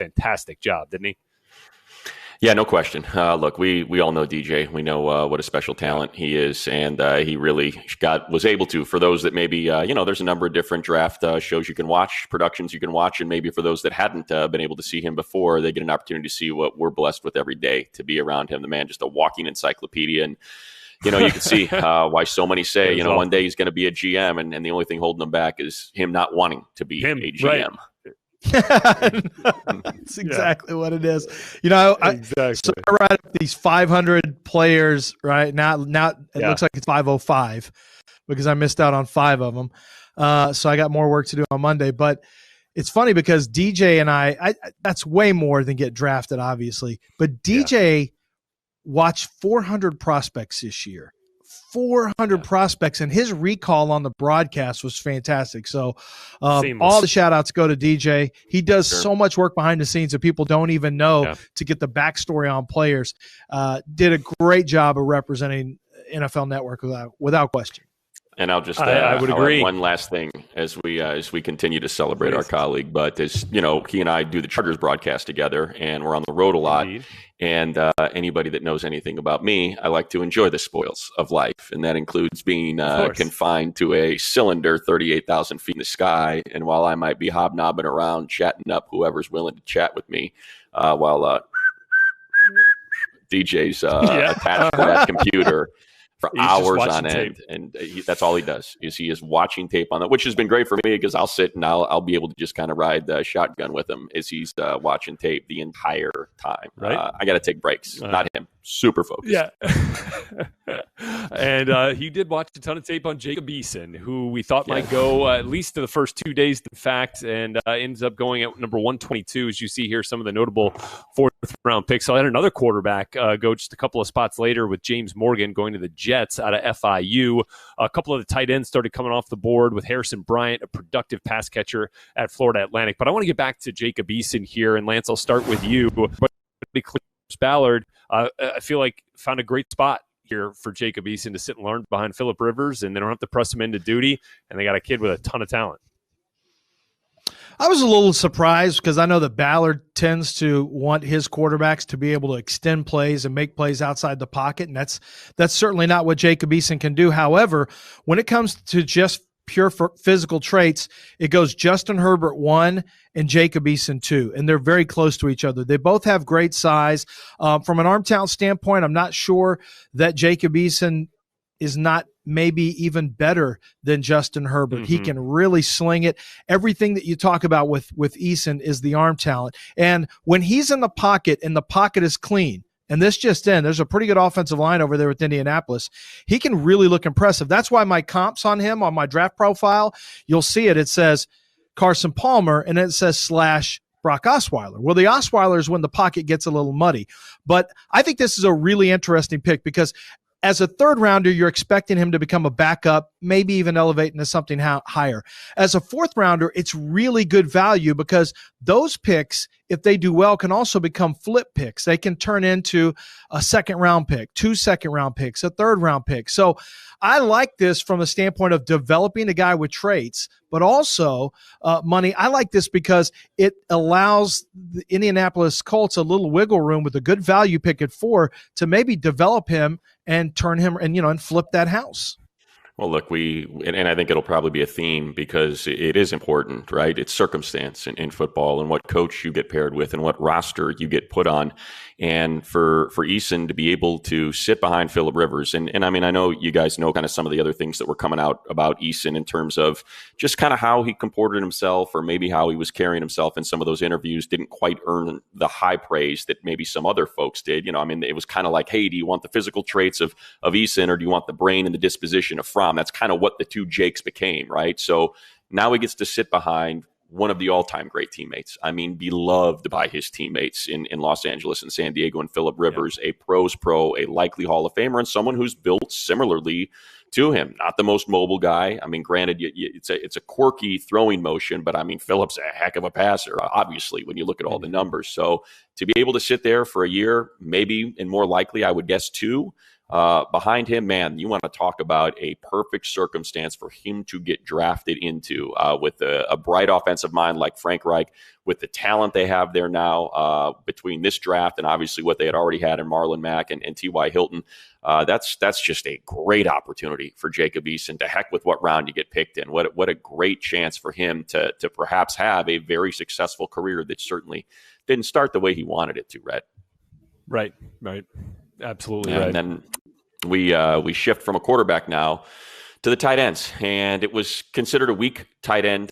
fantastic job, didn't he? Yeah, no question. Look, we all know DJ. We know what a special talent he is, and he really was able to. For those that maybe there's a number of different draft shows you can watch, productions you can watch, and maybe for those that hadn't been able to see him before, they get an opportunity to see what we're blessed with every day to be around him. The man, just a walking encyclopedia, and you can see why so many say one day he's going to be a GM, and the only thing holding him back is him not wanting to be a GM. Right. That's exactly what it is. Exactly. So I write up these 500 players right now. It looks like it's 505 because I missed out on 5 of them. So I got more work to do on Monday. But it's funny because DJ and I that's way more than get drafted, obviously. But DJ watched 400 prospects this year. 400 prospects, and his recall on the broadcast was fantastic. So all the shout outs go to DJ. He does so much work behind the scenes that people don't even know to get the backstory on players. Did a great job of representing NFL Network without question. And I'll just I would agree. One last thing as we continue to celebrate our colleague, but as he and I do the Chargers broadcast together, and we're on the road a lot. Indeed. And anybody that knows anything about me, I like to enjoy the spoils of life, and that includes being confined to a cylinder 38,000 feet in the sky. And while I might be hobnobbing around, chatting up whoever's willing to chat with me, while DJ's attached to that computer for hours on end, and that's all he does is he is watching tape on that, which has been great for me because I'll sit and I'll be able to just kind of ride the shotgun with him as he's watching tape the entire time. Right? I got to take breaks, not him. Super focused. Yeah. And he did watch a ton of tape on Jacob Eason, who we thought might go at least to the first 2 days, in fact, and ends up going at number 122. As you see here, some of the notable fourth-round picks. So I had another quarterback go just a couple of spots later with James Morgan going to the Jets out of FIU. A couple of the tight ends started coming off the board with Harrison Bryant, a productive pass catcher at Florida Atlantic. But I want to get back to Jacob Eason here, and Lance, I'll start with you. Ballard, I feel like found a great spot here for Jacob Eason to sit and learn behind Phillip Rivers, and they don't have to press him into duty, and they got a kid with a ton of talent. I was a little surprised because I know that Ballard tends to want his quarterbacks to be able to extend plays and make plays outside the pocket, and that's certainly not what Jacob Eason can do. However, when it comes to just pure physical traits, it goes Justin Herbert 1 and Jacob Eason 2, and they're very close to each other. They both have great size. From an arm talent standpoint, I'm not sure that Jacob Eason is not maybe even better than Justin Herbert. He can really sling it. Everything that you talk about with Eason is the arm talent. And when he's in the pocket and the pocket is clean, and this just in, there's a pretty good offensive line over there with Indianapolis, he can really look impressive. That's why my comps on him on my draft profile, you'll see it. It says Carson Palmer, and it says / Brock Osweiler. Well, the Osweiler is when the pocket gets a little muddy. But I think this is a really interesting pick because as a third rounder, you're expecting him to become a backup, maybe even elevate into something higher. As a fourth rounder, it's really good value because those picks, if they do well, can also become flip picks. They can turn into a second-round pick, 2 second-round picks, a third-round pick. So I like this from the standpoint of developing a guy with traits, but also money. I like this because it allows the Indianapolis Colts a little wiggle room with a good value pick at 4 to maybe develop him and turn him and flip that house. Well, look, and I think it'll probably be a theme because it is important, right? It's circumstance in football and what coach you get paired with and what roster you get put on. And for Eason to be able to sit behind Phillip Rivers, and I mean, I know you guys know kind of some of the other things that were coming out about Eason in terms of just kind of how he comported himself or maybe how he was carrying himself in some of those interviews didn't quite earn the high praise that maybe some other folks did. I mean, it was kind of like, hey, do you want the physical traits of Eason or do you want the brain and the disposition of Fromm? That's kind of what the two Jakes became, right? So now he gets to sit behind one of the all-time great teammates. I mean, beloved by his teammates in Los Angeles and San Diego, and Phillip Rivers, a pro's pro, a likely Hall of Famer, and someone who's built similarly to him. Not the most mobile guy. I mean, granted, it's a quirky throwing motion, but I mean, Phillip's a heck of a passer, obviously, when you look at all the numbers. So to be able to sit there for a year, maybe, and more likely, I would guess 2, Behind him, man, you want to talk about a perfect circumstance for him to get drafted into with a bright offensive mind like Frank Reich, with the talent they have there now between this draft and obviously what they had already had in Marlon Mack and T.Y. Hilton. That's just a great opportunity for Jacob Eason. To heck with what round you get picked in. What a great chance for him to perhaps have a very successful career that certainly didn't start the way he wanted it to, Rhett. Right. Absolutely and right. And then we shift from a quarterback now to the tight ends, and it was considered a weak tight end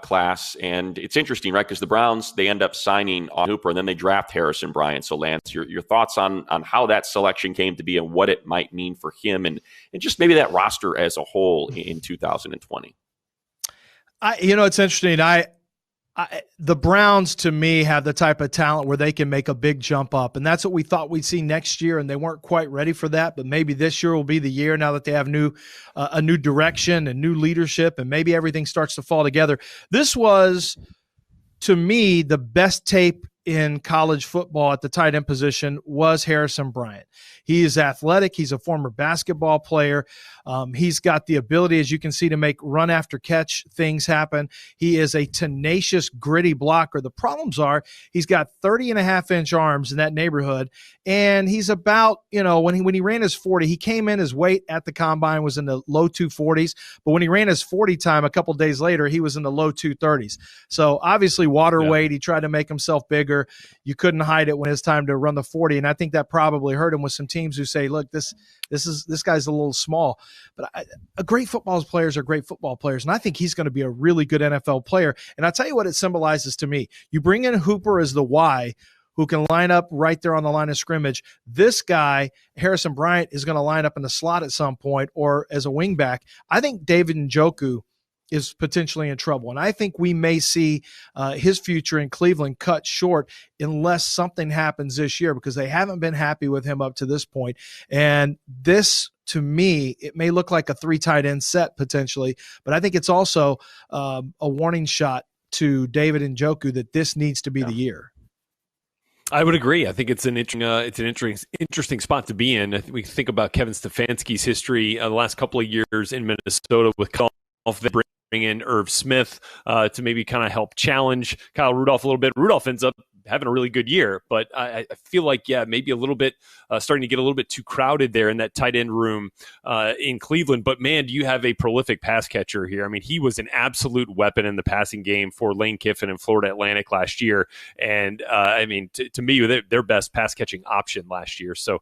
class. And it's interesting, right? Because the Browns, they end up signing Hooper, and then they draft Harrison Bryant. So, Lance, your thoughts on how that selection came to be and what it might mean for him and just maybe that roster as a whole in 2020. It's interesting. The Browns, to me, have the type of talent where they can make a big jump up, and that's what we thought we'd see next year, and they weren't quite ready for that. But maybe this year will be the year now that they have a new direction and new leadership, and maybe everything starts to fall together. This was, to me, the best tape in college football at the tight end position was Harrison Bryant. He is athletic. He's a former basketball player. He's got the ability, as you can see, to make run after catch things happen. He is a tenacious, gritty blocker. The problems are he's got 30.5-inch arms in that neighborhood, and he's about, when he ran his 40, he came in, his weight at the combine was in the low 240s, but when he ran his 40 time a couple days later, he was in the low 230s. So obviously water weight, he tried to make himself bigger. You couldn't hide it when it's time to run the 40, and I think that probably hurt him with some teams who say, look, this guy's a little small. But great football players are great football players, and I think he's going to be a really good NFL player. And I'll tell you what it symbolizes to me. You bring in Hooper as the Y, who can line up right there on the line of scrimmage. This guy, Harrison Bryant, is going to line up in the slot at some point or as a wingback. I think David Njoku is potentially in trouble. And I think we may see his future in Cleveland cut short unless something happens this year, because they haven't been happy with him up to this point. And this, to me, it may look like a 3 tight end set potentially, but I think it's also a warning shot to David Njoku that this needs to be the year. I would agree. I think it's an interesting spot to be in. I think we think about Kevin Stefanski's history the last couple of years in Minnesota with Kyle bring in Irv Smith to maybe kind of help challenge Kyle Rudolph a little bit. Rudolph ends up having a really good year, but I feel like, maybe a little bit starting to get a little bit too crowded there in that tight end room in Cleveland. But man, do you have a prolific pass catcher here? I mean, he was an absolute weapon in the passing game for Lane Kiffin and Florida Atlantic last year. And to me, their best pass catching option last year. So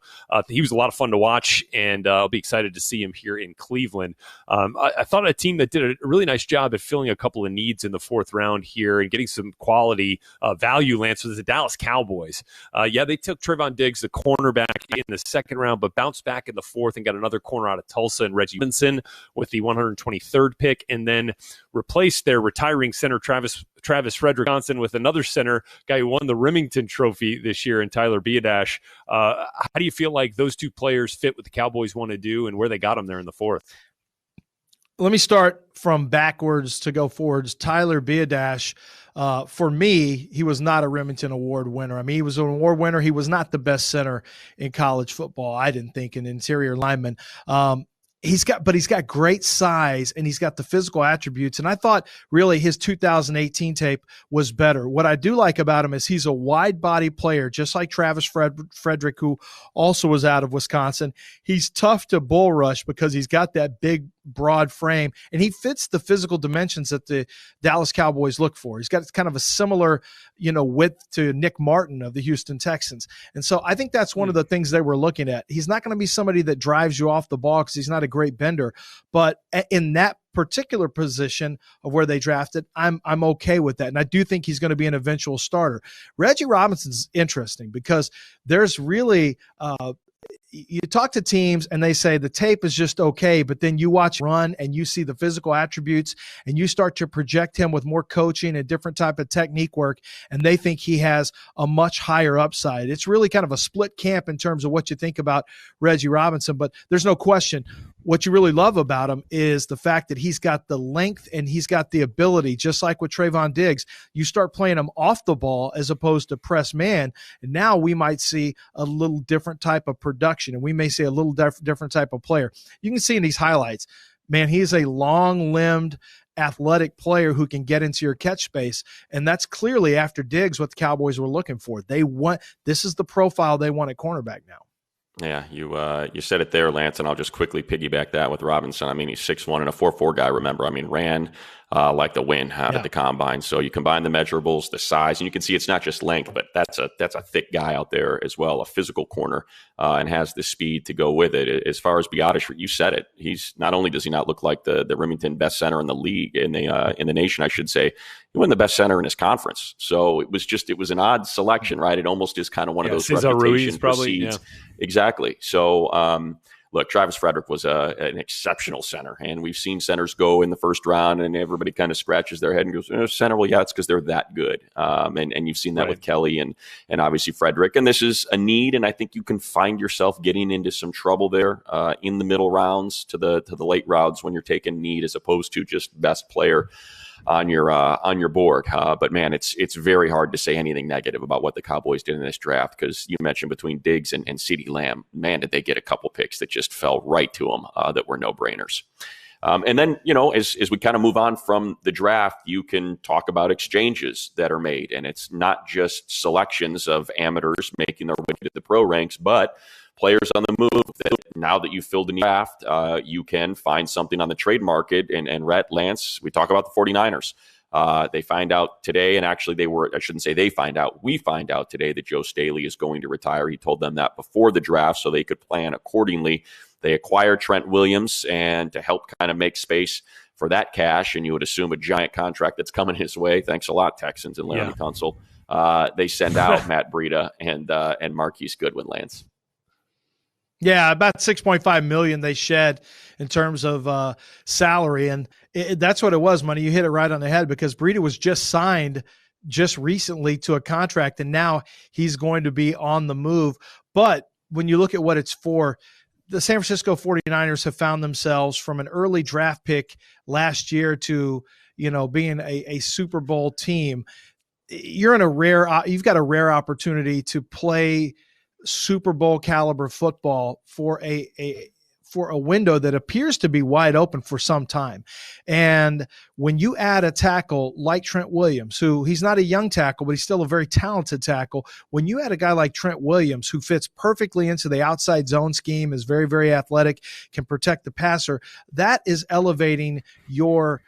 he was a lot of fun to watch, and I'll be excited to see him here in Cleveland. I thought a team that did a really nice job at filling a couple of needs in the 4th round here and getting some quality value, Lance, was the Dallas Cowboys. They took Trevon Diggs, the cornerback, in the 2nd round, but bounced back in the 4th and got another corner out of Tulsa and Reggie Robinson with the 123rd pick, and then replaced their retiring center Travis Frederick Johnson with another center, guy who won the Remington Trophy this year, in Tyler Biadasz. How do you feel like those two players fit what the Cowboys want to do and where they got them there in the 4th? Let me start from backwards to go forwards. Tyler Biadasz, for me, he was not a Remington Award winner. I mean, he was an award winner. He was not the best center in college football, I didn't think, an interior lineman. He's got great size, and he's got the physical attributes. And I thought really his 2018 tape was better. What I do like about him is he's a wide body player, just like Travis Frederick, who also was out of Wisconsin. He's tough to bull rush because he's got that big, broad frame, and he fits the physical dimensions that the Dallas Cowboys look for. He's got kind of a similar, width to Nick Martin of the Houston Texans. And so I think that's one of the things they were looking at. He's not going to be somebody that drives you off the ball because he's not a great bender, but in that particular position of where they drafted, I'm okay with that. And I do think he's going to be an eventual starter. Reggie Robinson's interesting because there's really, you talk to teams and they say the tape is just okay, but then you watch run and you see the physical attributes and you start to project him with more coaching and different type of technique work, and they think he has a much higher upside. It's really kind of a split camp in terms of what you think about Reggie Robinson, but there's no question what you really love about him is the fact that he's got the length and he's got the ability, just like with Trayvon Diggs. You start playing him off the ball as opposed to press man, and now we might see a little different type of production, and we may see a little different type of player. You can see in these highlights, man, he's a long-limbed, athletic player who can get into your catch space, and that's clearly after Diggs what the Cowboys were looking for. This is the profile they want at cornerback now. Yeah, you said it there, Lance, and I'll just quickly piggyback that with Robinson. I mean, he's 6'1" and a 4'4" guy, remember. I mean, ran like the wind out at the combine. So you combine the measurables, the size, and you can see it's not just length, but that's a thick guy out there as well, a physical corner, and has the speed to go with it. As far as Biotish, you said it. He's not only does he not look like the Remington best center in the league, in the nation, I should say, he won the best center in his conference. So it was an odd selection, right? It almost is kind of one of those reputation precedes. Exactly. So, look, Travis Frederick was an exceptional center, and we've seen centers go in the first round, and everybody kind of scratches their head and goes, center, well, yeah, it's because they're that good. And you've seen that with Kelly and obviously Frederick. And this is a need, and I think you can find yourself getting into some trouble there in the middle rounds to the late rounds when you're taking need as opposed to just best player on your board. But man, it's very hard to say anything negative about what the Cowboys did in this draft, because you mentioned between Diggs and CeeDee Lamb, man, did they get a couple picks that just fell right to them that were no-brainers. And then, as we kind of move on from the draft, you can talk about exchanges that are made. And it's not just selections of amateurs making their way to the pro ranks, but players on the move that now that you've filled in the draft, you can find something on the trade market. And Rhett, Lance, we talk about the 49ers. They find out today, and actually we find out today that Joe Staley is going to retire. He told them that before the draft so they could plan accordingly. They acquired Trent Williams, and to help kind of make space for that cash, and you would assume a giant contract that's coming his way. Thanks a lot, Texans and Larry Tunsil. They send out Matt Breida and Marquise Goodwin, Lance. Yeah, about $6.5 million they shed in terms of salary, and that's what it was, Money. You hit it right on the head, because Breida was just signed just recently to a contract, and now he's going to be on the move. But when you look at what it's for, the San Francisco 49ers have found themselves from an early draft pick last year to being a Super Bowl team. You've got a rare opportunity to play Super Bowl caliber football for a window that appears to be wide open for some time. And when you add a tackle like Trent Williams, who he's not a young tackle, but he's still a very talented tackle. When you add a guy like Trent Williams, who fits perfectly into the outside zone scheme, is very, very athletic, can protect the passer, that is elevating your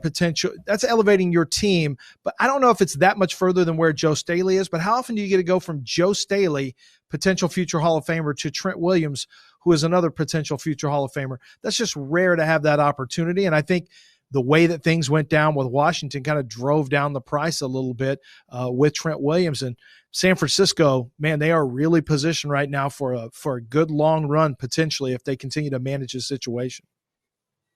potential. That's elevating your team. But I don't know if it's that much further than where Joe Staley is, but how often do you get to go from Joe Staley, potential future Hall of Famer, to Trent Williams, who is another potential future Hall of Famer? That's just rare to have that opportunity. And I think the way that things went down with Washington kind of drove down the price a little bit with Trent Williams. And San Francisco, man, they are really positioned right now for a good long run, potentially, if they continue to manage the situation.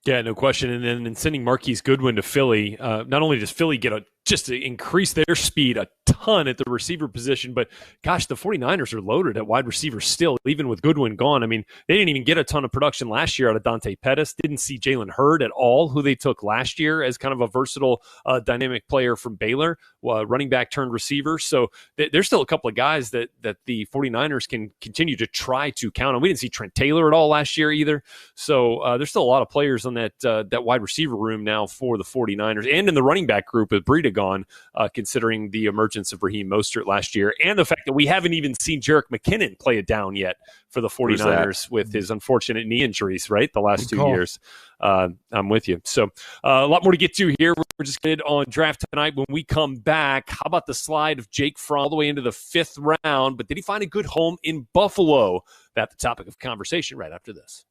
Yeah, no question. And then in sending Marquise Goodwin to Philly, not only does Philly get just to increase their speed a ton at the receiver position, but gosh, the 49ers are loaded at wide receiver still, even with Goodwin gone. I mean, they didn't even get a ton of production last year out of Dante Pettis. Didn't see Jalen Hurd at all, who they took last year as kind of a versatile, dynamic player from Baylor, running back turned receiver. So there's still a couple of guys that the 49ers can continue to try to count on. We didn't see Trent Taylor at all last year either. So there's still a lot of players on that wide receiver room now for the 49ers, and in the running back group with Breida gone, considering the emergence of Raheem Mostert last year, and the fact that we haven't even seen Jerick McKinnon play it down yet for the 49ers with his unfortunate knee injuries, right? The last 2 years. I'm with you. So a lot more to get to here. We're just good on draft tonight. When we come back, how about the slide of Jake Fromm all the way into the 5th round? But did he find a good home in Buffalo? That's the topic of conversation right after this.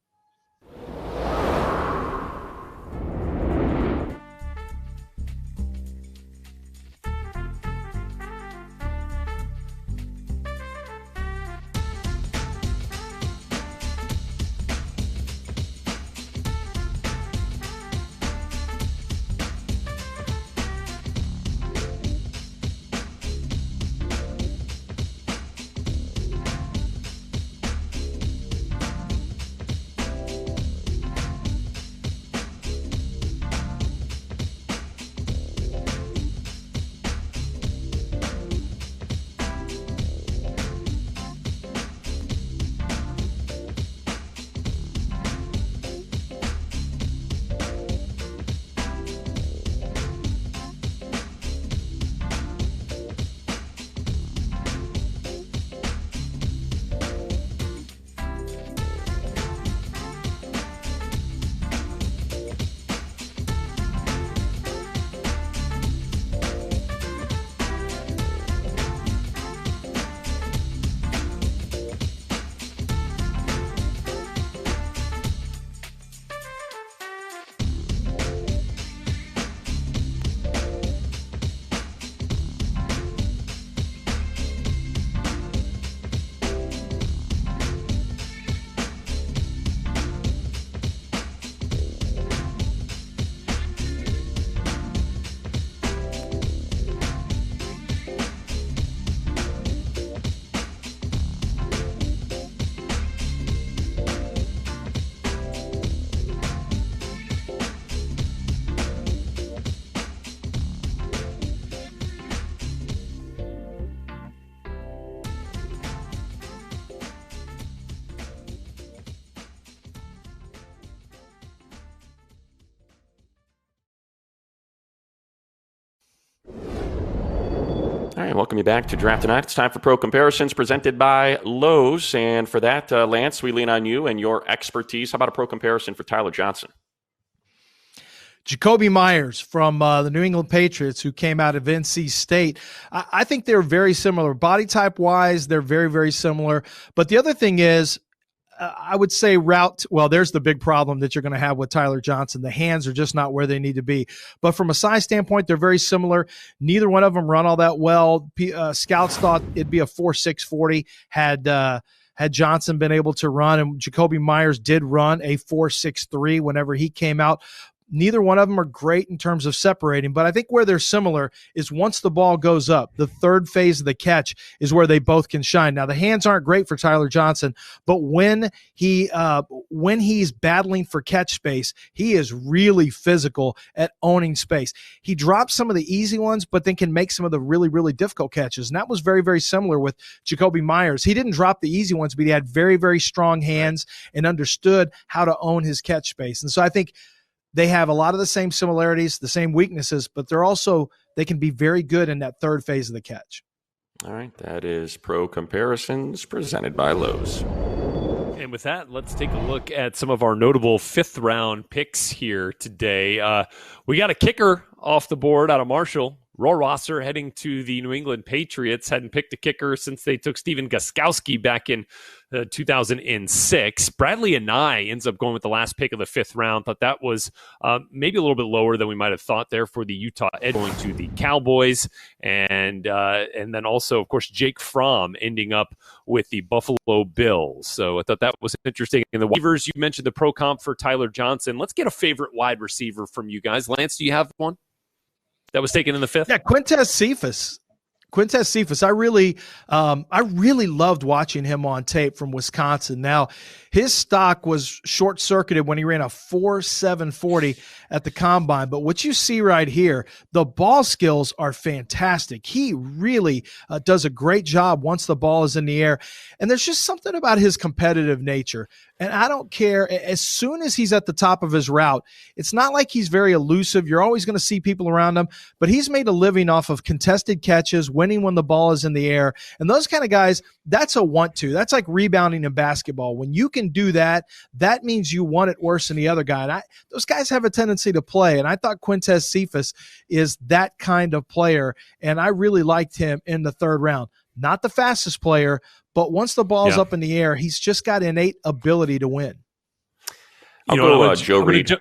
right, welcome you back to Draft Tonight. It's time for Pro Comparisons presented by Lowe's. And for that, Lance, we lean on you and your expertise. How about a pro comparison for Tyler Johnson? Jacoby Myers from the New England Patriots, who came out of NC State. I think they're very similar. Body type-wise, they're very, very similar. But the other thing is, I would say there's the big problem that you're going to have with Tyler Johnson. The hands are just not where they need to be. But from a size standpoint, they're very similar. Neither one of them run all that well. Scouts thought it'd be a 4.6 40 had Johnson been able to run, and Jacoby Myers did run a 4.63 whenever he came out. Neither one of them are great in terms of separating, but I think where they're similar is once the ball goes up, the third phase of the catch is where they both can shine. Now, the hands aren't great for Tyler Johnson, but when he's battling for catch space, he is really physical at owning space. He drops some of the easy ones, but then can make some of the really, really difficult catches, and that was very, very similar with Jacoby Myers. He didn't drop the easy ones, but he had very, very strong hands and understood how to own his catch space. And so I think they have a lot of the same similarities, the same weaknesses, but they can be very good in that third phase of the catch. All right, that is Pro Comparisons presented by Lowe's. And with that, let's take a look at some of our notable fifth-round picks here today. We got a kicker off the board out of Marshall. Rohrwasser heading to the New England Patriots. Hadn't picked a kicker since they took Steven Gostkowski back in 2006. Bradley Anai ends up going with the last pick of the fifth round. Thought that was maybe a little bit lower than we might have thought there for the Utah Edge, going to the Cowboys. And then also, of course, Jake Fromm ending up with the Buffalo Bills. So I thought that was interesting. In the waivers, you mentioned the pro comp for Tyler Johnson. Let's get a favorite wide receiver from you guys. Lance, do you have one that was taken in the fifth? Yeah, Quintez Cephas. I really loved watching him on tape from Wisconsin. Now, his stock was short-circuited when he ran a 4.7 40 at the combine. But what you see right here, the ball skills are fantastic. He really does a great job once the ball is in the air. And there's just something about his competitive nature. And I don't care. As soon as he's at the top of his route, it's not like he's very elusive. You're always going to see people around him. But he's made a living off of contested catches, winning when the ball is in the air. And those kind of guys, that's a want-to. That's like rebounding in basketball. When you can do that, that means you want it worse than the other guy. And those guys have a tendency to play. And I thought Quintez Cephas is that kind of player. And I really liked him in the third round. Not the fastest player, but once the ball's up in the air, he's just got innate ability to win. I'll go Joe Reed.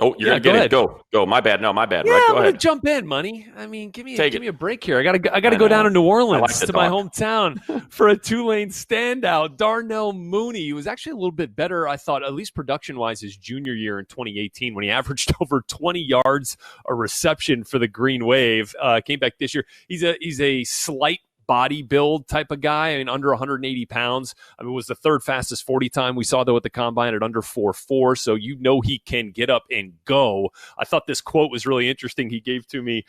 Oh, you're going to get it. Go. My bad. No, my bad. Yeah, right, I'm go ahead. Jump in, Money. I mean, give me a break here. I gotta go down to New Orleans to my hometown for a Tulane standout. Darnell Mooney, who was actually a little bit better, I thought, at least production-wise, his junior year in 2018 when he averaged over 20 yards a reception for the Green Wave. Came back this year. He's a slight body build type of guy. I mean, under 180 pounds. I mean, it was the third fastest 40 time we saw, though, at the combine at under 4.4. So he can get up and go. I thought this quote was really interesting. He gave to me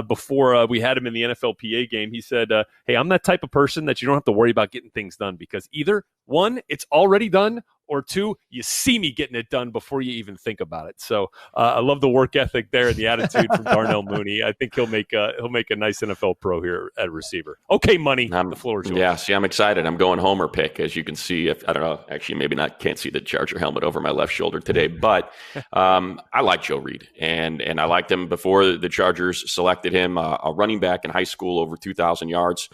before we had him in the NFLPA game. He said, hey, I'm that type of person that you don't have to worry about getting things done, because either one, it's already done, or two, you see me getting it done before you even think about it. So I love the work ethic there and the attitude from Darnell Mooney. I think he'll make a nice NFL pro here at receiver. Okay, Money, the floor is yours. Yeah, see, I'm excited. I'm going Homer pick, as you can see. I don't know, actually, maybe not. Can't see the Charger helmet over my left shoulder today, but I like Joe Reed, and I liked him before the Chargers selected him. A running back in high school, over 2,000 yards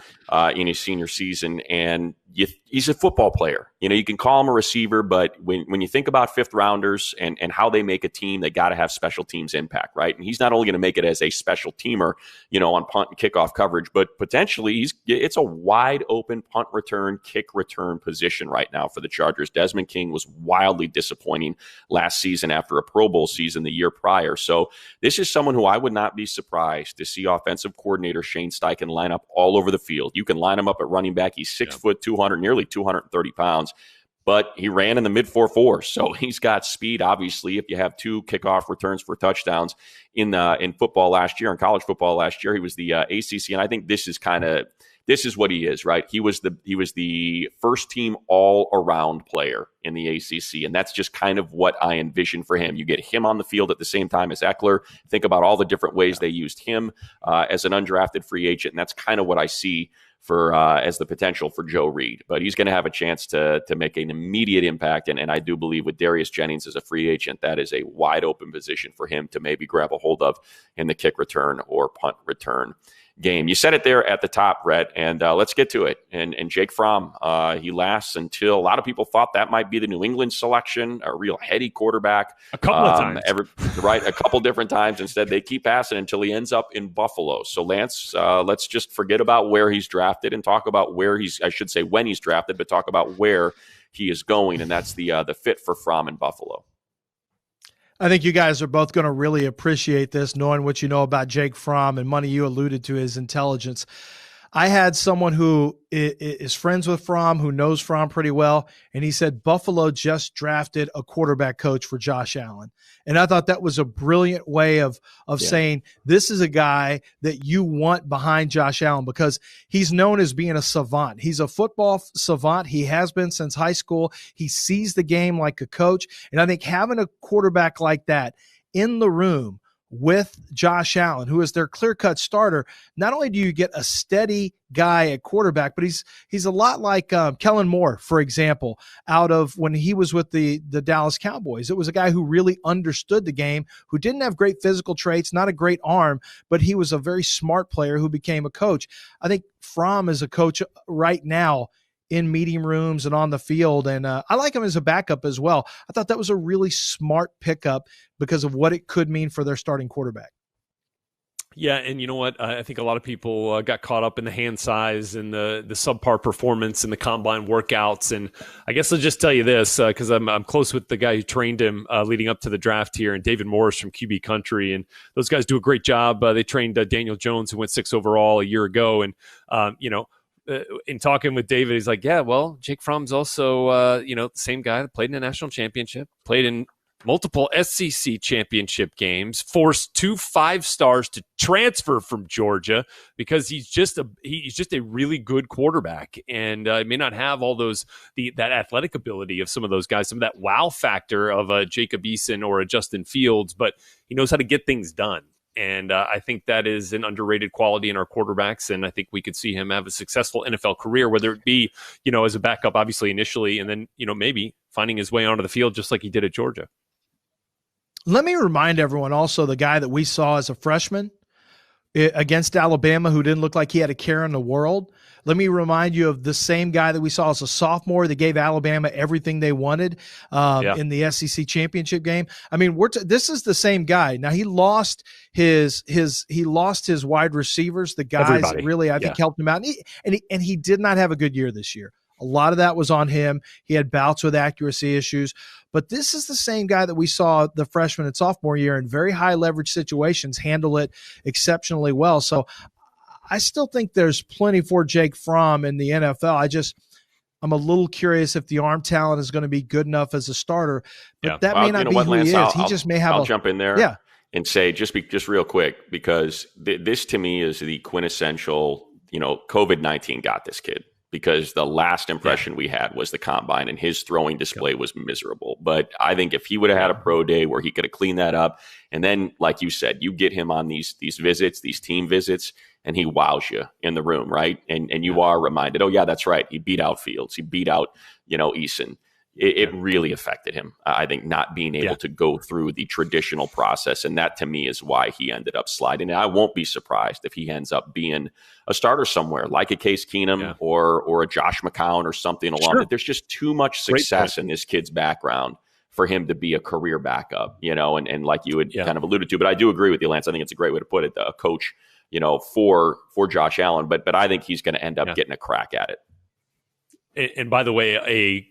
in his senior season, and he's a football player. You can call him a receiver, but when you think about fifth rounders and how they make a team, they got to have special teams impact, right? And he's not only going to make it as a special teamer, on punt and kickoff coverage, but potentially it's a wide open punt return, kick return position right now for the Chargers. Desmond King was wildly disappointing last season after a Pro Bowl season the year prior. So this is someone who I would not be surprised to see offensive coordinator Shane Steichen line up all over the field. You can line him up at running back. He's 6 foot, nearly 230 pounds, but he ran in the mid 4.4. So he's got speed. Obviously, if you have two kickoff returns for touchdowns in football last year, in college football last year, he was the ACC. And I think this is kind of this is what he is, right? He was the first team all around player in the ACC, and that's just kind of what I envision for him. You get him on the field at the same time as Eckler. Think about all the different ways they used him as an undrafted free agent, and that's kind of what I see for as the potential for Joe Reed. But he's going to have a chance to make an immediate impact, and I do believe with Darius Jennings as a free agent, that is a wide open position for him to maybe grab a hold of in the kick return or punt return game. You said it there at the top, Rhett, and let's get to it. And Jake Fromm, he lasts until a lot of people thought that might be the New England selection, a real heady quarterback. A couple of times. A couple different times. Instead, they keep passing until he ends up in Buffalo. So, Lance, let's just forget about where he's drafted and talk about when he's drafted, but talk about where he is going, and that's the fit for Fromm in Buffalo. I think you guys are both going to really appreciate this, knowing what you know about Jake Fromm, and Money, you alluded to his intelligence. I had someone who is friends with Fromm, who knows Fromm pretty well, and he said Buffalo just drafted a quarterback coach for Josh Allen. And I thought that was a brilliant way of saying this is a guy that you want behind Josh Allen, because he's known as being a savant. He's a football savant. He has been since high school. He sees the game like a coach. And I think having a quarterback like that in the room with Josh Allen, who is their clear-cut starter, not only do you get a steady guy at quarterback, but he's a lot like Kellen Moore, for example, out of when he was with the Dallas Cowboys. It was a guy who really understood the game, who didn't have great physical traits, not a great arm, but he was a very smart player who became a coach. I think Fromm is a coach right now in meeting rooms and on the field. And I like him as a backup as well. I thought that was a really smart pickup because of what it could mean for their starting quarterback. Yeah, and you know what? I think a lot of people got caught up in the hand size and the subpar performance in the combine workouts. And I guess I'll just tell you this, because I'm close with the guy who trained him leading up to the draft here, and David Morris from QB Country. And those guys do a great job. They trained Daniel Jones, who went 6 overall a year ago. And, in talking with David, he's like, yeah, well, Jake Fromm's also, the same guy that played in a national championship, played in multiple SEC championship games, forced 2 5-stars to transfer from Georgia because he's just a really good quarterback, and may not have all that athletic ability of some of those guys, some of that wow factor of a Jacob Eason or a Justin Fields, but he knows how to get things done. And I think that is an underrated quality in our quarterbacks. And I think we could see him have a successful NFL career, whether it be, as a backup, obviously initially, and then, maybe finding his way onto the field just like he did at Georgia. Let me remind everyone also the guy that we saw as a freshman against Alabama, who didn't look like he had a care in the world. Let me remind you of the same guy that we saw as a sophomore that gave Alabama everything they wanted in the SEC championship game. I mean, this is the same guy. Now he lost his wide receivers, the guys that really I think helped him out, and he did not have a good year this year. A lot of that was on him. He had bouts with accuracy issues. But this is the same guy that we saw the freshman and sophomore year in very high leverage situations handle it exceptionally well. So I still think there's plenty for Jake Fromm in the NFL. I'm a little curious if the arm talent is going to be good enough as a starter, but that may not be who he is. He just may have I'll jump in there and say just real quick, because this to me is the quintessential, COVID-19 got this kid. Because the last impression we had was the combine, and his throwing display was miserable. But I think if he would have had a pro day where he could have cleaned that up, and then, like you said, you get him on these visits, these team visits, and he wows you in the room, right? And you are reminded, oh yeah, that's right. He beat out Fields. He beat out, Eason. It really affected him, I think, not being able to go through the traditional process. And that, to me, is why he ended up sliding. And I won't be surprised if he ends up being a starter somewhere, like a Case Keenum or a Josh McCown or something along that. There's just too much success in this kid's background for him to be a career backup, and like you had kind of alluded to. But I do agree with you, Lance. I think it's a great way to put it, a coach, for Josh Allen. But I think he's going to end up getting a crack at it. And by the way, a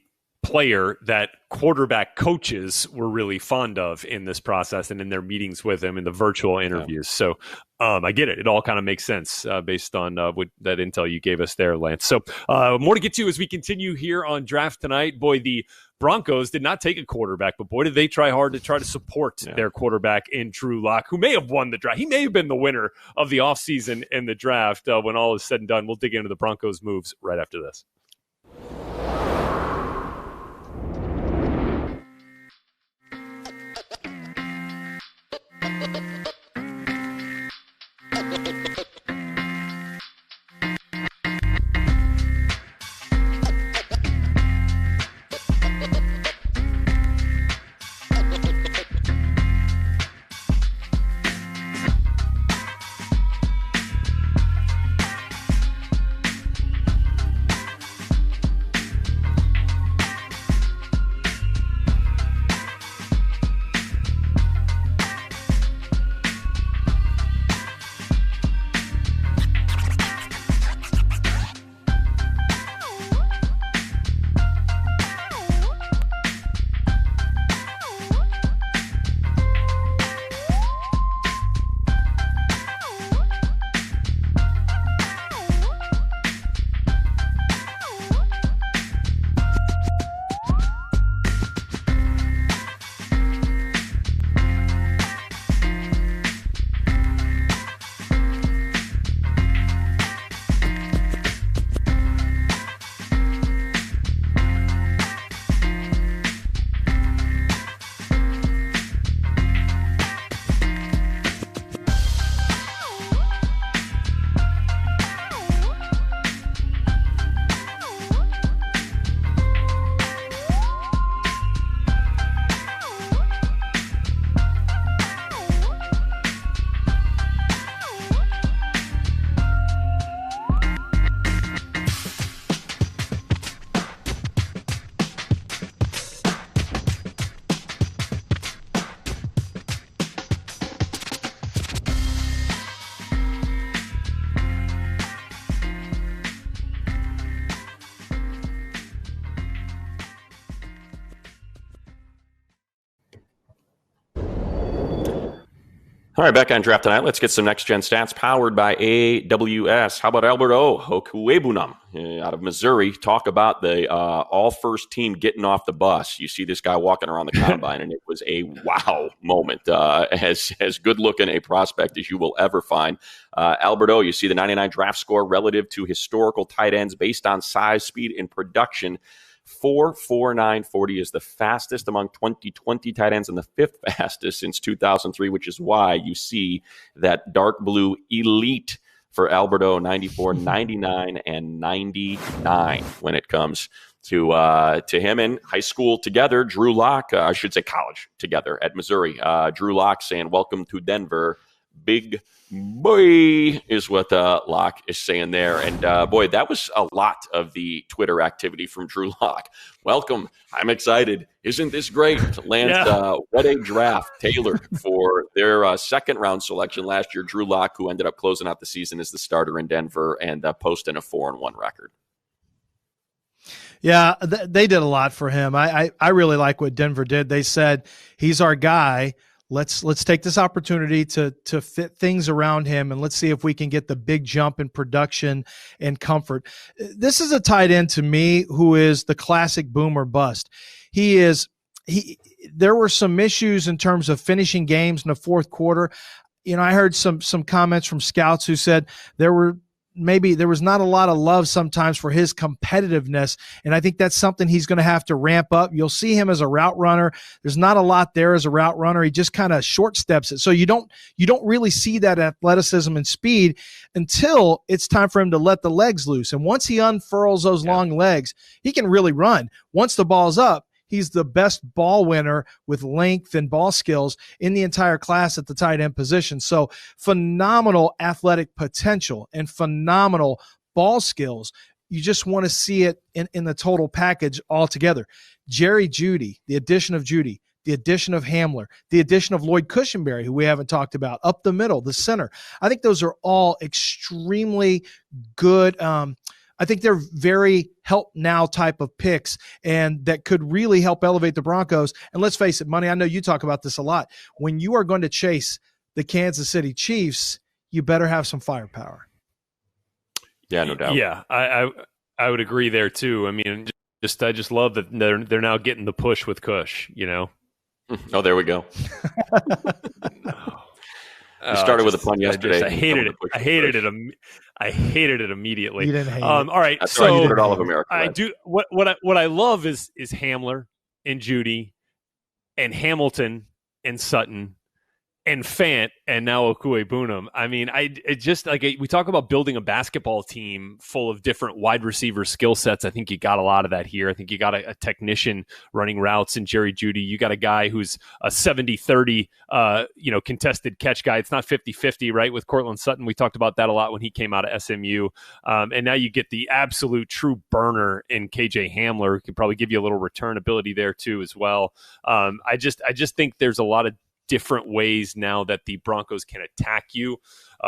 player that quarterback coaches were really fond of in this process and in their meetings with him in the virtual interviews. So I get it. It all kind of makes sense based on what that intel you gave us there, Lance. So more to get to as we continue here on Draft Tonight. Boy, the Broncos did not take a quarterback, but boy, did they try hard to try to support their quarterback in Drew Lock, who may have won the draft. He may have been the winner of the offseason and the draft when all is said and done. We'll dig into the Broncos moves right after this. All right, back on Draft Tonight. Let's get some next-gen stats powered by AWS. How about Alberto Hokuebunam out of Missouri? Talk about the all-first team getting off the bus. You see this guy walking around the combine, and it was a wow moment. As good-looking a prospect as you will ever find. Alberto, you see the 99 draft score relative to historical tight ends based on size, speed, and production. 4.4940 is the fastest among 2020 tight ends and the fifth fastest since 2003, which is why you see that dark blue elite for Alberto, 94, 99, and 99 when it comes to him in high school together. Drew Lock, I should say college together at Missouri. Drew Lock saying, "Welcome to Denver, big boy," is what Lock is saying there. And boy, that was a lot of the Twitter activity from Drew Lock. Welcome. I'm excited. Isn't this great? Lance, what a draft tailored for their second round selection last year. Drew Lock, who ended up closing out the season as the starter in Denver and posting a 4-1 record. Yeah, they did a lot for him. I really like what Denver did. They said, he's our guy. Let's take this opportunity to fit things around him, and let's see if we can get the big jump in production and comfort. This is a tight end to me who is the classic boom or bust. There were some issues in terms of finishing games in the fourth quarter. You know, I heard some comments from scouts who said there was not a lot of love sometimes for his competitiveness, and I think that's something he's going to have to ramp up. You'll see him as a route runner. There's not a lot there as a route runner. He just kind of short steps it. So you don't really see that athleticism and speed until it's time for him to let the legs loose. And once he unfurls those long legs, he can really run. Once the ball's up, he's the best ball winner with length and ball skills in the entire class at the tight end position. So phenomenal athletic potential and phenomenal ball skills. You just want to see it in the total package altogether. Jerry Jeudy, the addition of Jeudy, the addition of Hamler, the addition of Lloyd Cushenberry, who we haven't talked about, up the middle, the center. I think those are all extremely good. I think they're very help now type of picks, and that could really help elevate the Broncos. And let's face it, Money, I know you talk about this a lot. When you are going to chase the Kansas City Chiefs, you better have some firepower. Yeah, no doubt. Yeah, I would agree there too. I mean, I just love that they're now getting the push with Kush, you know. Oh, there we go. You started with a pun yesterday. I hated it. I hated it immediately. You didn't hate it. All right, That's so right, all of America. I do what I love is Hamler and Judy and Hamilton and Sutton and Fant and now Okuegbunam. I mean, it just like we talk about building a basketball team full of different wide receiver skill sets. I think you got a lot of that here. I think you got a technician running routes in Jerry Judy. You got a guy who's a 70-30, contested catch guy. It's not 50-50, right? With Cortland Sutton, we talked about that a lot when he came out of SMU. And now you get the absolute true burner in KJ Hamler, who can probably give you a little return ability there too as well. I just think there's a lot of different ways now that the Broncos can attack you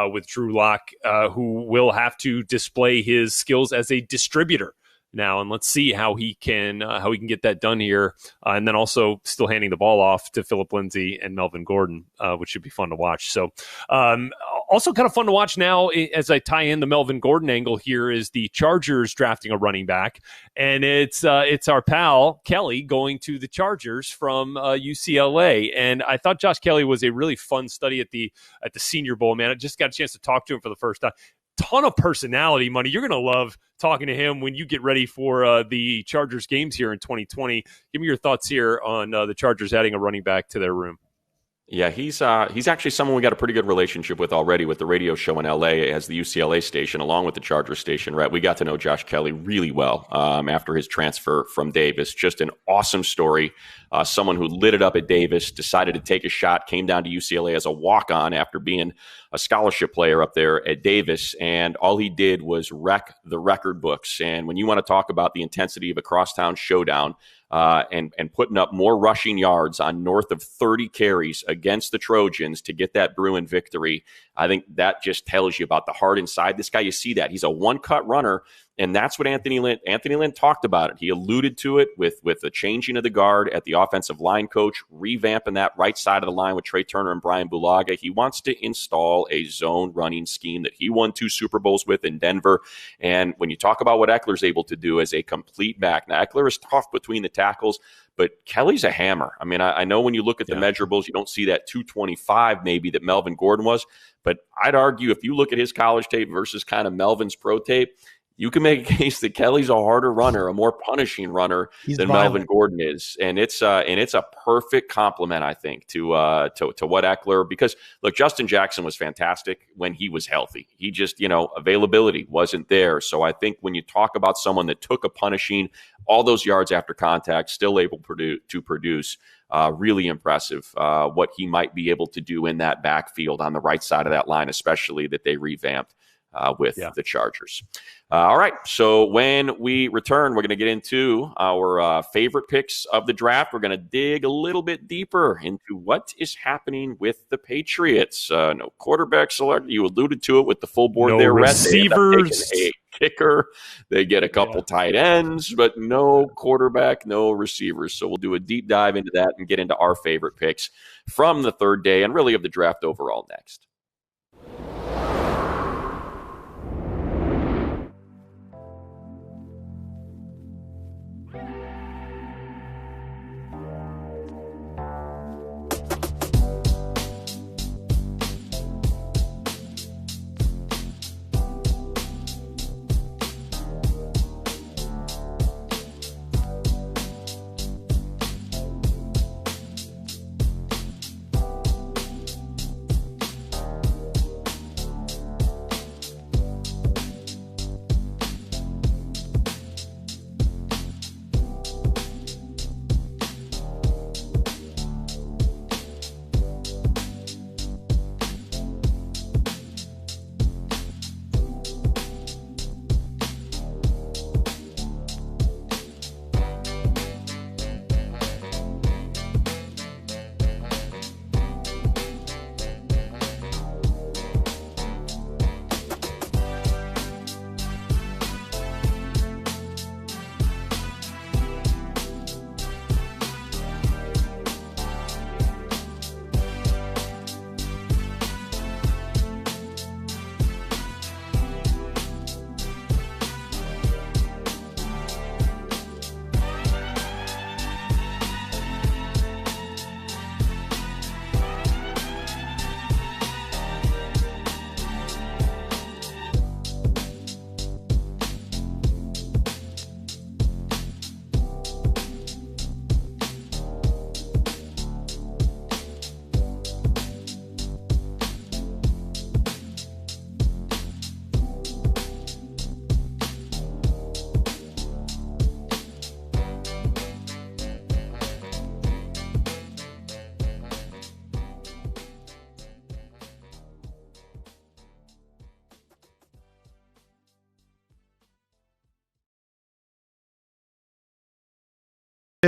with Drew Lock, who will have to display his skills as a distributor now, and let's see how he can get that done here, and then also still handing the ball off to Phillip Lindsay and Melvin Gordon, which should be fun to watch. So also kind of fun to watch now as I tie in the Melvin Gordon angle here is the Chargers drafting a running back, and it's our pal Kelly going to the Chargers from UCLA, and I thought Josh Kelly was a really fun study at the Senior Bowl. Man, I just got a chance to talk to him for the first time. Ton of personality, Money. You're going to love talking to him when you get ready for the Chargers games here in 2020. Give me your thoughts here on the Chargers adding a running back to their room. Yeah, he's actually someone we got a pretty good relationship with already with the radio show in LA as the UCLA station, along with the Chargers station, right? We got to know Josh Kelly really well after his transfer from Davis. Just an awesome story. Someone who lit it up at Davis, decided to take a shot, came down to UCLA as a walk-on after being a scholarship player up there at Davis, and all he did was wreck the record books. And when you want to talk about the intensity of a crosstown showdown, and putting up more rushing yards on north of 30 carries against the Trojans to get that Bruin victory, I think that just tells you about the heart inside this guy. You see that. He's a one-cut runner, and that's what Anthony Lynn talked about it. He alluded to it with the changing of the guard at the offensive line coach, revamping that right side of the line with Trey Turner and Brian Bulaga. He wants to install a zone running scheme that he won 2 Super Bowls with in Denver. And when you talk about what Eckler's able to do as a complete back, now Eckler is tough between the tackles, but Kelly's a hammer. I mean, I know when you look at the measurables, you don't see that 225 maybe that Melvin Gordon was, but I'd argue if you look at his college tape versus kind of Melvin's pro tape, you can make a case that Kelly's a harder runner, a more punishing runner than Melvin Gordon is, and it's a perfect compliment, I think, to what Eckler. Because look, Justin Jackson was fantastic when he was healthy. He just availability wasn't there. So I think when you talk about someone that took a punishing, all those yards after contact, still able to produce. Really impressive what he might be able to do in that backfield on the right side of that line, especially that they revamped with the Chargers. All right, so when we return, we're going to get into our favorite picks of the draft. We're going to dig a little bit deeper into what is happening with the Patriots. No quarterback select. You alluded to it with the full board there, receivers. They a kicker. They get a couple tight ends, but no quarterback, no receivers. So we'll do a deep dive into that and get into our favorite picks from the third day and really of the draft overall next.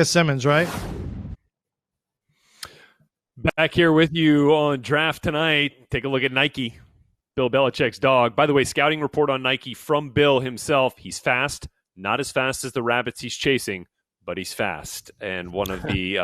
Simmons, right? Back here with you on Draft Tonight. Take a look at Nike, Bill Belichick's dog. By the way, scouting report on Nike from Bill himself. He's fast, not as fast as the rabbits he's chasing, but he's fast. And one of the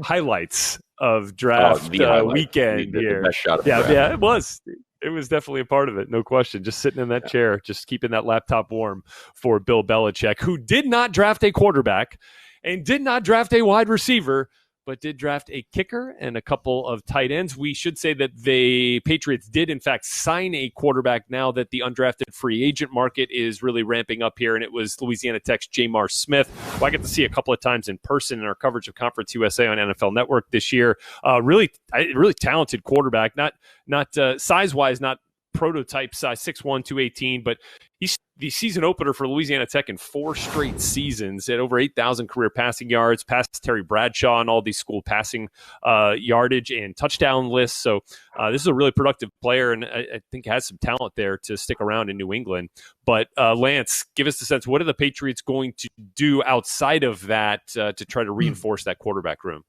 highlights of draft weekend here. The best shot of the draft. Yeah, it was. It was definitely a part of it, no question. Just sitting in that chair, just keeping that laptop warm for Bill Belichick, who did not draft a quarterback and did not draft a wide receiver, but did draft a kicker and a couple of tight ends. We should say that the Patriots did, in fact, sign a quarterback now that the undrafted free agent market is really ramping up here, and it was Louisiana Tech's J'Mar Smith, who I get to see a couple of times in person in our coverage of Conference USA on NFL Network this year. Really talented quarterback, not size-wise, not prototype size, 6'1", 218, but he's the season opener for Louisiana Tech in 4 straight seasons at over 8,000 career passing yards, passed Terry Bradshaw on all these school passing yardage and touchdown lists. So this is a really productive player, and I think has some talent there to stick around in New England. But Lance, give us the sense, what are the Patriots going to do outside of that to try to reinforce that quarterback room,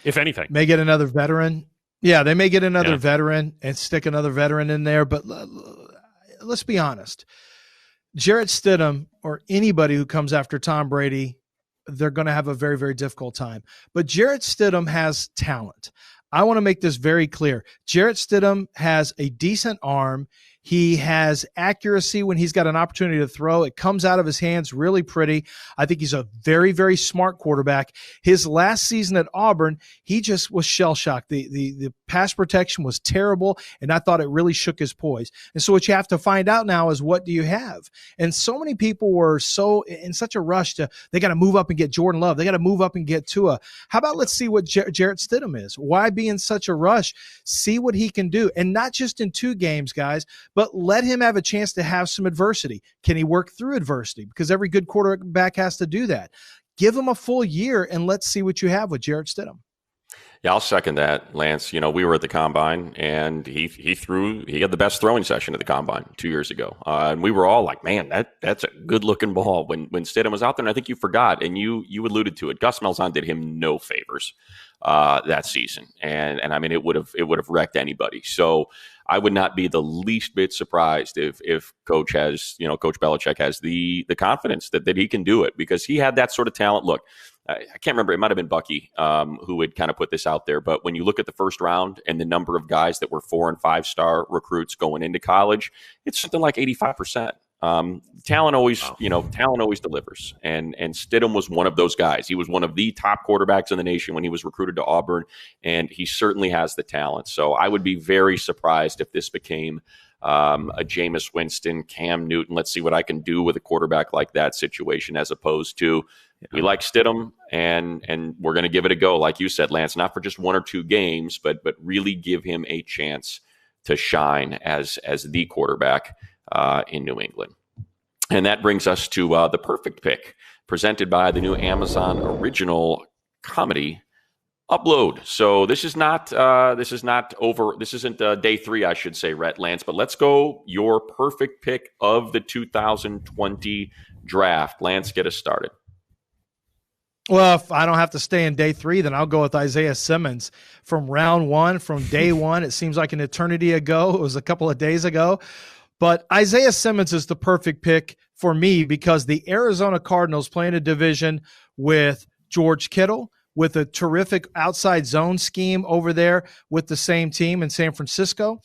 if anything? May get another veteran. Yeah, they may get another veteran and stick another veteran in there, but let's be honest. Jarrett Stidham or anybody who comes after Tom Brady, they're going to have a very, very difficult time. But Jarrett Stidham has talent. I want to make this very clear. Jarrett Stidham has a decent arm. He has accuracy when he's got an opportunity to throw. It comes out of his hands really pretty. I think he's a very, very smart quarterback. His last season at Auburn, he just was shell-shocked. The pass protection was terrible, and I thought it really shook his poise. And so what you have to find out now is, what do you have? And so many people were in such a rush they got to move up and get Jordan Love. They got to move up and get Tua. How about let's see what Jarrett Stidham is? Why be in such a rush? See what he can do. And not just in 2 games, guys, but let him have a chance to have some adversity. Can he work through adversity? Because every good quarterback has to do that. Give him a full year, and let's see what you have with Jarrett Stidham. Yeah, I'll second that, Lance. You know, we were at the Combine, and he had the best throwing session at the Combine 2 years ago. And we were all like, man, that's a good-looking ball when Stidham was out there. And I think you forgot, and you alluded to it. Gus Malzahn did him no favors that season. And I mean, it would have wrecked anybody. So I would not be the least bit surprised if Coach Belichick has the confidence that he can do it, because he had that sort of talent. Look, I can't remember. It might have been Bucky who would kind of put this out there. But when you look at the first round and the number of guys that were 4- and 5-star recruits going into college, it's something like 85%. Talent always delivers. And Stidham was one of those guys. He was one of the top quarterbacks in the nation when he was recruited to Auburn, and he certainly has the talent. So I would be very surprised if this became a Jameis Winston, Cam Newton, let's see what I can do with a quarterback like that situation, as opposed to we like Stidham and we're going to give it a go, like you said, Lance, not for just 1 or 2 games, but really give him a chance to shine as the quarterback in New England. And that brings us to the perfect pick, presented by the new Amazon original comedy Upload. So this isn't day 3, I should say, Rhett, Lance, but let's go your perfect pick of the 2020 draft. Lance, get us started. Well, if I don't have to stay in day 3, then I'll go with Isaiah Simmons from round 1, from day 1. It seems like an eternity ago. It was a couple of days ago. But Isaiah Simmons is the perfect pick for me because the Arizona Cardinals play in a division with George Kittle, with a terrific outside zone scheme over there with the same team in San Francisco.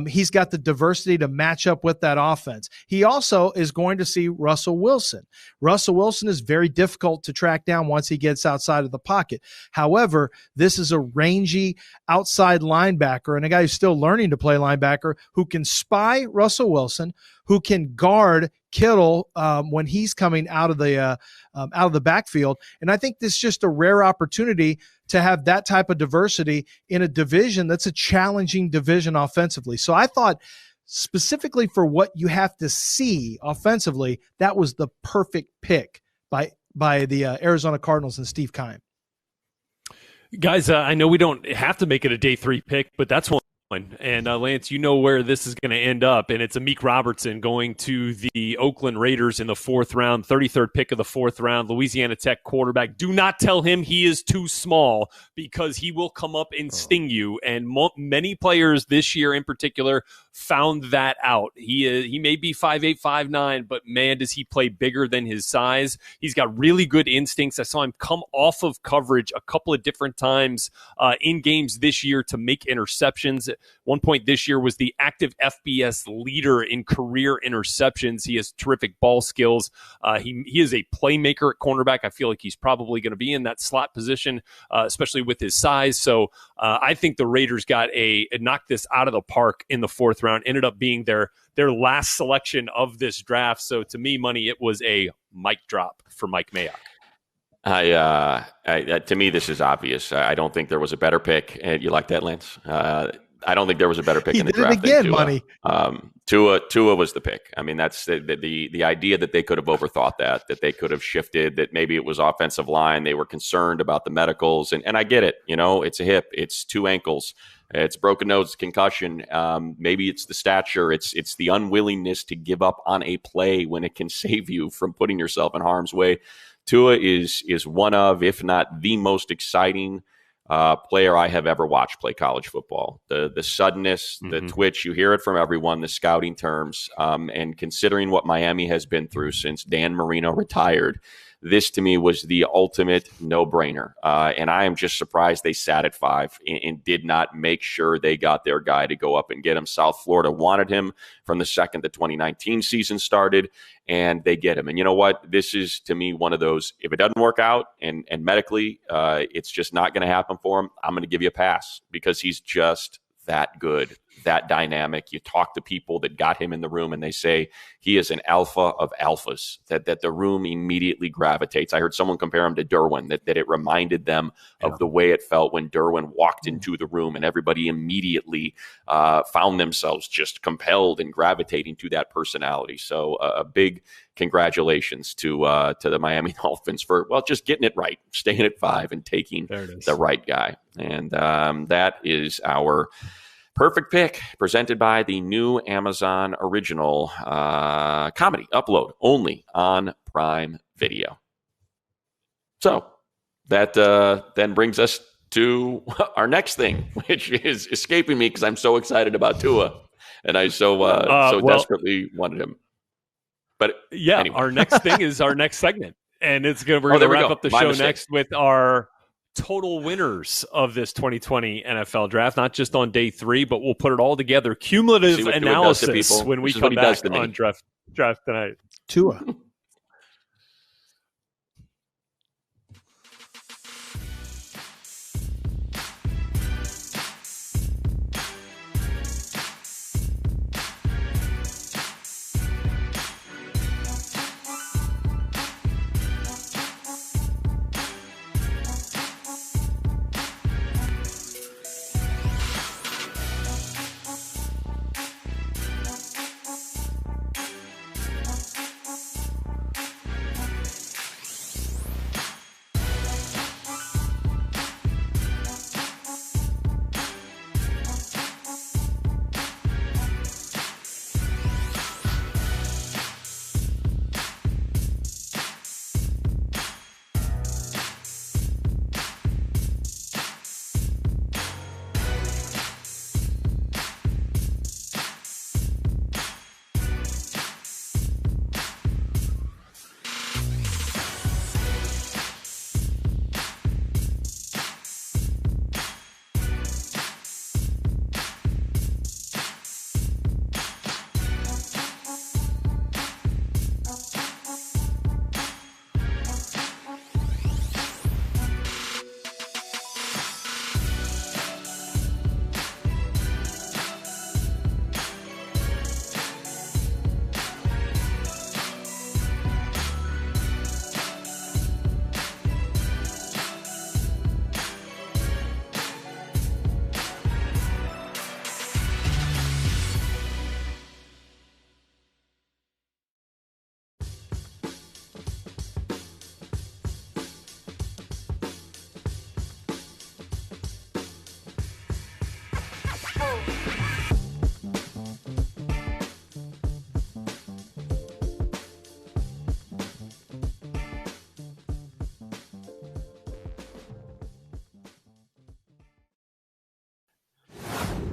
He's got the diversity to match up with that offense. He also is going to see Russell Wilson. Russell Wilson is very difficult to track down once he gets outside of the pocket. However, this is a rangy outside linebacker and a guy who's still learning to play linebacker who can spy Russell Wilson, who can guard Kittle when he's coming out of the backfield. And I think this is just a rare opportunity to have that type of diversity in a division that's a challenging division offensively. So I thought specifically for what you have to see offensively, that was the perfect pick by the Arizona Cardinals and Steve Keim. Guys, I know we don't have to make it a day 3 pick, but that's one And Lance, you know where this is going to end up, and it's Amik Robertson going to the Oakland Raiders in the 4th round, 33rd pick of the 4th round, Louisiana Tech quarterback. Do not tell him he is too small, because he will come up and sting you. And many players this year in particular found that out. He may be 5'8", 5'9", but man, does he play bigger than his size. He's got really good instincts. I saw him come off of coverage a couple of different times in games this year to make interceptions. At one point this year was the active FBS leader in career interceptions. He has terrific ball skills. He is a playmaker at cornerback. I feel like he's probably going to be in that slot position, especially with his size. So I think the Raiders knocked this out of the park in the 4th round, ended up being their last selection of this draft. So to me, Money, it was a mic drop for Mike Mayock. To me, this is obvious. I don't think there was a better pick. And you like that, Lance? I don't think there was a better pick in the draft. Again, Money. Tua was the pick. I mean, that's the idea that they could have overthought that they could have shifted, that maybe it was offensive line. They were concerned about the medicals. And I get it. You know, it's a hip. It's 2 ankles. It's broken nose, concussion. Maybe it's the stature. It's the unwillingness to give up on a play when it can save you from putting yourself in harm's way. Tua is one of, if not the most exciting player I have ever watched play college football. The suddenness, the twitch, you hear it from everyone, the scouting terms, and considering what Miami has been through since Dan Marino retired, this to me was the ultimate no-brainer. And I am just surprised they sat at 5 and did not make sure they got their guy to go up and get him. South Florida wanted him from the second the 2019 season started, and they get him. And you know what? This is, to me, one of those, if it doesn't work out and medically it's just not going to happen for him, I'm going to give you a pass, because he's just that good, that dynamic. You talk to people that got him in the room and they say he is an alpha of alphas, that the room immediately gravitates. I heard someone compare him to Derwin, that it reminded them of the way it felt when Derwin walked into the room, and everybody immediately found themselves just compelled and gravitating to that personality. So a big congratulations to the Miami Dolphins for, well, just getting it right, staying at 5 and taking the right guy. And that is our perfect pick, presented by the new Amazon original comedy upload only on Prime Video. So that then brings us to our next thing, which is escaping me because I'm so excited about Tua, and I desperately wanted him. But yeah, anyway. Our next thing is our next segment, and we're going to wrap up the show next with our total winners of this 2020 NFL draft, not just on day 3, but we'll put it all together. Cumulative analysis when we come back on draft tonight. Tua.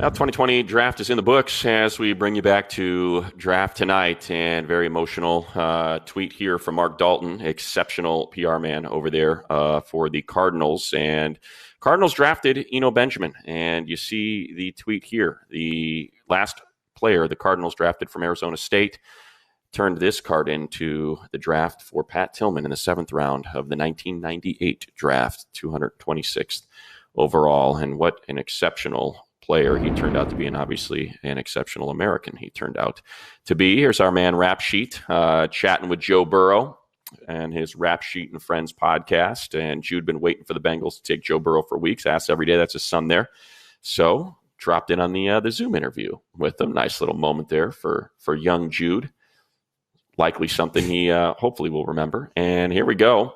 Now, 2020 draft is in the books as we bring you back to draft tonight. And very emotional tweet here from Mark Dalton, exceptional PR man over there for the Cardinals. And Cardinals drafted Eno Benjamin. And you see the tweet here. The last player the Cardinals drafted from Arizona State turned this card into the draft for Pat Tillman in the 7th round of the 1998 draft, 226th overall. And what an exceptional player he turned out to be, and obviously an exceptional American he turned out to be. Here's our man Rap Sheet chatting with Joe Burrow and his Rap Sheet and Friends podcast. And Jude been waiting for the Bengals to take Joe Burrow for weeks. Asks every day. That's his son there. So dropped in on the Zoom interview with him. Nice little moment there for young Jude. Likely something he hopefully will remember. And here we go.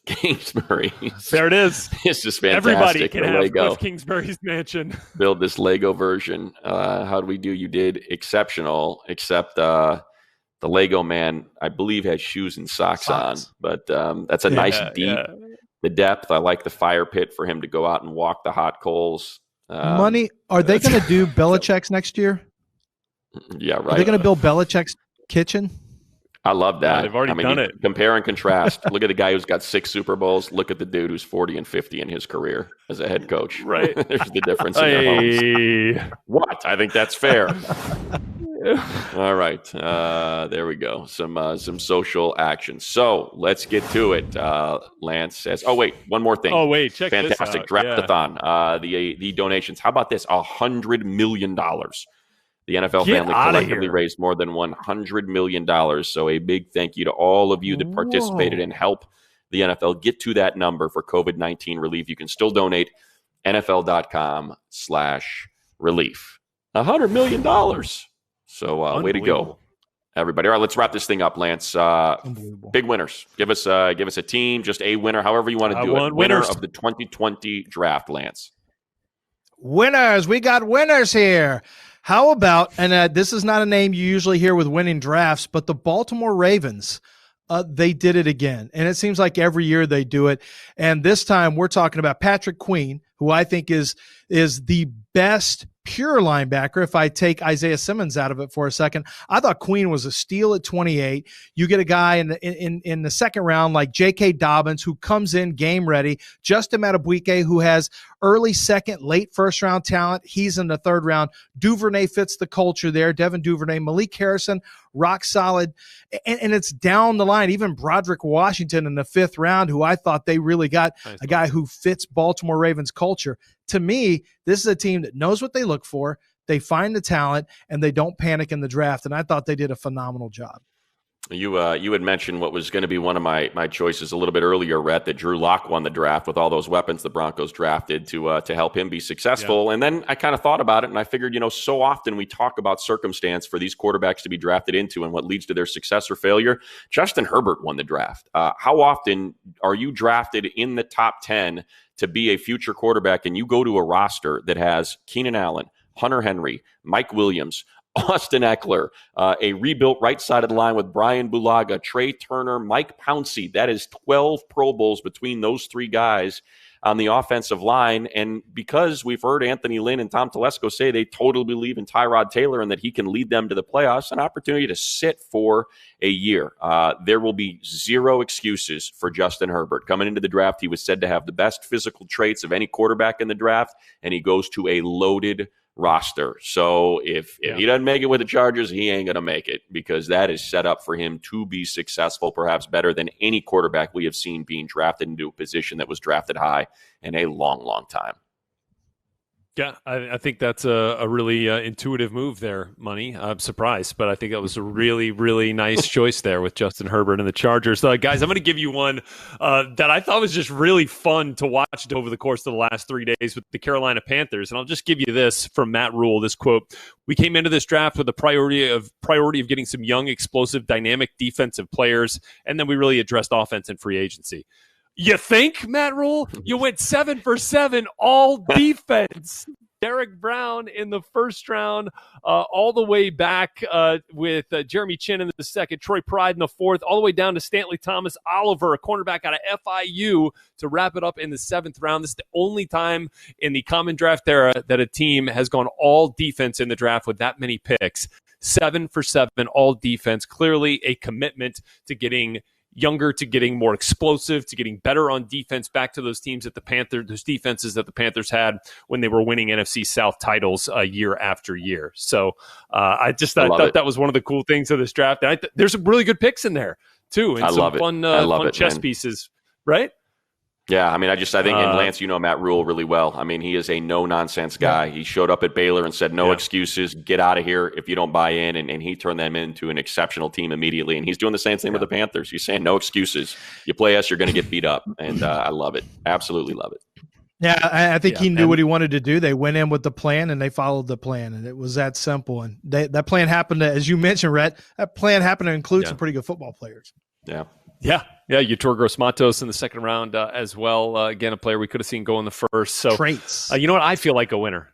Kingsbury. There it is. It's just fantastic. Everybody can have Lego. Cliff Kingsbury's mansion. Build this Lego version. How do we do? You did exceptional, except the Lego man, I believe, has shoes and socks on. But that's a nice deep. Yeah. The depth. I like the fire pit for him to go out and walk the hot coals. Money. Are they going to do Belichick's next year? Yeah, right. Are they going to build Belichick's kitchen? I love that. Yeah, they've already done it. Compare and contrast. Look at the guy who's got 6 Super Bowls. Look at the dude who's 40 and 50 in his career as a head coach. Right. There's the difference in their homes. What? I think that's fair. All right. There we go. Some social action. So let's get to it. Lance says, oh, wait, one more thing. Oh, wait, check this out. Fantastic. Draft-a-thon. Yeah. The donations. How about this? $100 million. The NFL family collectively raised more than $100 million. So a big thank you to all of you that participated and helped the NFL get to that number for COVID-19 relief. You can still donate NFL.com/relief. $100 million. So way to go, everybody. All right, let's wrap this thing up, Lance. Big winners. Give us a team, just a winner, however you want to do it. Winner of the 2020 draft, Lance. Winners. We got winners here. How about, and this is not a name you usually hear with winning drafts, but the Baltimore Ravens, they did it again. And it seems like every year they do it. And this time we're talking about Patrick Queen, who I think is the best pure linebacker. If I take Isaiah Simmons out of it for a second, I thought Queen was a steal at 28. You get a guy in the second round like J.K. Dobbins, who comes in game ready. Justin Madubuike, who has early second, late first round talent. He's in the third round. Duvernay fits the culture there. Devin Duvernay, Malik Harrison, rock solid. And it's down the line. Even Broderick Washington in the 5th round, who I thought they really got a guy who fits Baltimore Ravens culture. To me, this is a team that knows what they look for. They find the talent, and they don't panic in the draft. And I thought they did a phenomenal job. You had mentioned what was going to be one of my choices a little bit earlier, Rhett, that Drew Lock won the draft with all those weapons the Broncos drafted to help him be successful. Yeah. And then I kind of thought about it, and I figured, so often we talk about circumstance for these quarterbacks to be drafted into and what leads to their success or failure. Justin Herbert won the draft. How often are you drafted in the top 10 to be a future quarterback, and you go to a roster that has Keenan Allen, Hunter Henry, Mike Williams, Austin Eckler, a rebuilt right side of the line with Brian Bulaga, Trey Turner, Mike Pouncey. That is 12 Pro Bowls between those 3 guys on the offensive line. And because we've heard Anthony Lynn and Tom Telesco say they totally believe in Tyrod Taylor and that he can lead them to the playoffs, an opportunity to sit for a year. There will be zero excuses for Justin Herbert. Coming into the draft, he was said to have the best physical traits of any quarterback in the draft, and he goes to a loaded roster. So if he doesn't make it with the Chargers, he ain't going to make it, because that is set up for him to be successful, perhaps better than any quarterback we have seen being drafted into a position that was drafted high in a long, long time. Yeah, I think that's a really intuitive move there, Money. I'm surprised, but I think that was a really, really nice choice there with Justin Herbert and the Chargers. Guys, I'm going to give you one that I thought was just really fun to watch over the course of the last 3 days with the Carolina Panthers. And I'll just give you this from Matt Rule, this quote: "We came into this draft with the priority of getting some young, explosive, dynamic defensive players, and then we really addressed offense and free agency." You think, Matt Rule? You went 7 for 7, all defense. Derek Brown in the first round, all the way back with Jeremy Chin in the second, Troy Pride in the fourth, all the way down to Stanley Thomas Oliver, a cornerback out of FIU, to wrap it up in the seventh round. This is the only time in the common draft era that a team has gone all defense in the draft with that many picks. 7 for 7, all defense. Clearly a commitment to getting younger, to getting more explosive, to getting better on defense, back to those teams that those defenses that the Panthers had when they were winning NFC South titles year after year. So I thought that was one of the cool things of this draft. And there's some really good picks in there too, and some fun chess pieces, right? Yeah, I mean, I think, and Lance, you know Matt Rule really well. I mean, he is a no-nonsense guy. Yeah. He showed up at Baylor and said, no excuses, get out of here if you don't buy in, and he turned them into an exceptional team immediately, and he's doing the same thing with the Panthers. He's saying, no excuses. You play us, you're going to get beat up, and I love it. Absolutely love it. Yeah, I think he knew what he wanted to do. They went in with the plan, and they followed the plan, and it was that simple. And that plan happened to, as you mentioned, Rhett, that plan happened to include some pretty good football players. Yeah. Yeah, Yetur Gross-Matos in the second round as well. Again, a player we could have seen go in the first. So, traits. You know what? I feel like a winner.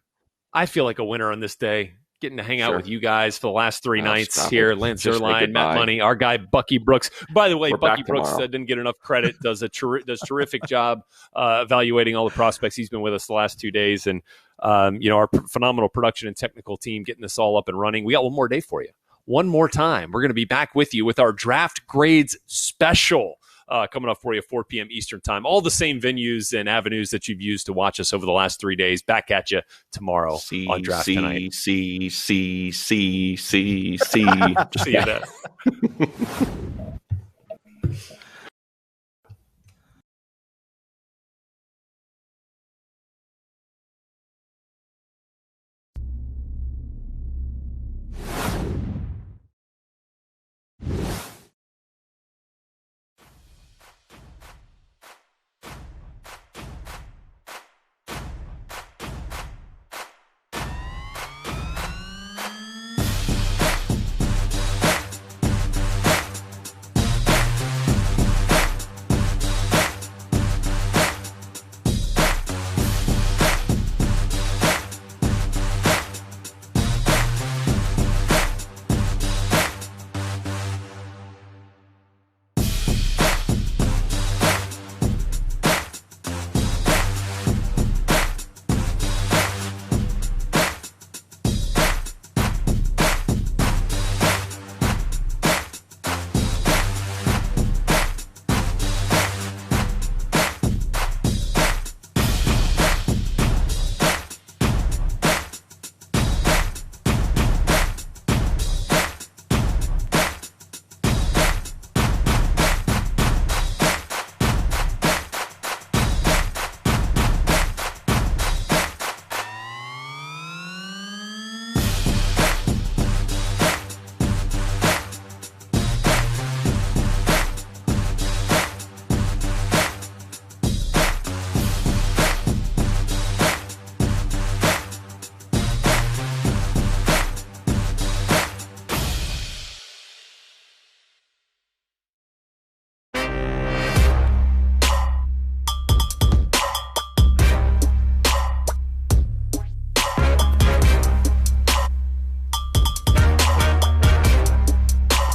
I feel like a winner on this day. Getting to hang out with you guys for the last 3 nights here. Lance Zierlein, Matt Money, our guy Bucky Brooks. By the way, Bucky Brooks didn't get enough credit. Does terrific job evaluating all the prospects. He's been with us the last 2 days, and our phenomenal production and technical team getting this all up and running. We got one more day for you. One more time, we're going to be back with you with our draft grades special coming up for you at 4 p.m. Eastern time. All the same venues and avenues that you've used to watch us over the last 3 days. Back at you tomorrow on Draft Tonight. See you then.